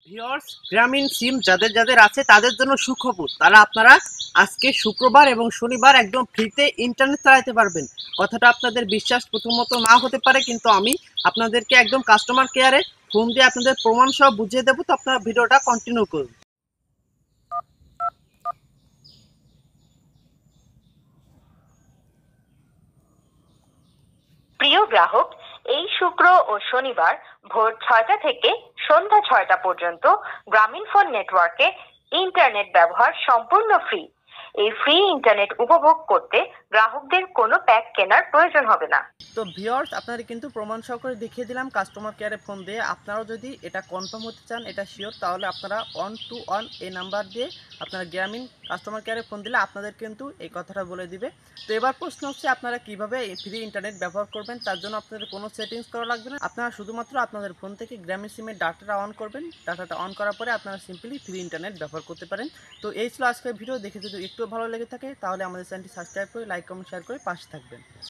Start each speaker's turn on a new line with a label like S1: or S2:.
S1: Viewers, গ্রামীণ সিম যাদের যাদের আছে তাদের জন্য সুখবর। তারা আপনারা আজকে শুক্রবার এবং শনিবার একদম ফ্রিতে ইন্টারনেট চালাতে পারবেন। কথাটা আপনাদের বিশ্বাস প্রথমত না হতে পারে, কিন্তু আমি আপনাদেরকে একদম কাস্টমার কেয়ারে ফোন দিয়ে আপনাদের প্রমাণ সহ বুঝিয়ে দেবো। তো আপনারা ভিডিওটা কন্টিনিউ করুন।
S2: প্রিয় গ্রাহক, এই শুক্র ও শনিবার ভোর 6টা থেকে সন্ধ্যা 6টা পর্যন্ত গ্রামীণফোন নেটওয়ার্কে ইন্টারনেট ব্যবহার সম্পূর্ণ ফ্রি। এই ফ্রি ইন্টারনেট উপভোগ করতে গ্রাহকদের কোনো প্যাক কেনার প্রয়োজন হবে না।
S1: তো ভিউয়ার্স, আপনাদের কিন্তু প্রমাণ সহকারে দেখিয়ে দিলাম কাস্টমার কেয়ারে ফোন দিয়ে। আপনারাও যদি এটা কনফার্ম হতে চান, এটা শিওর, তাহলে আপনারা 121 এই নাম্বার দিয়ে আপনারা গ্রামীণ কাস্টমার কেয়ারে ফোন দিলে আপনাদের কিন্তু এই কথাটা বলে দিবে। তো এবার প্রশ্ন হচ্ছে আপনারা কিভাবে ফ্রি ইন্টারনেট ব্যবহার করবেন। তার জন্য আপনাদের কোনো সেটিংস করা লাগবে না। আপনারা শুধুমাত্র আপনাদের ফোন থেকে গ্রামীণ সিমের ডাটাটা অন করবেন। ডাটাটা অন করার পরে আপনারা সিম্পলি ফ্রি ইন্টারনেট ব্যবহার করতে পারেন। তো এই ছিল আজকের ভিডিও। দেখে যদি একটু ভালো লেগে থাকে তাহলে আমাদের চ্যানেলটি সাবস্ক্রাইব করে লাইক কমেন্ট শেয়ার করে পাশে থাকবেন।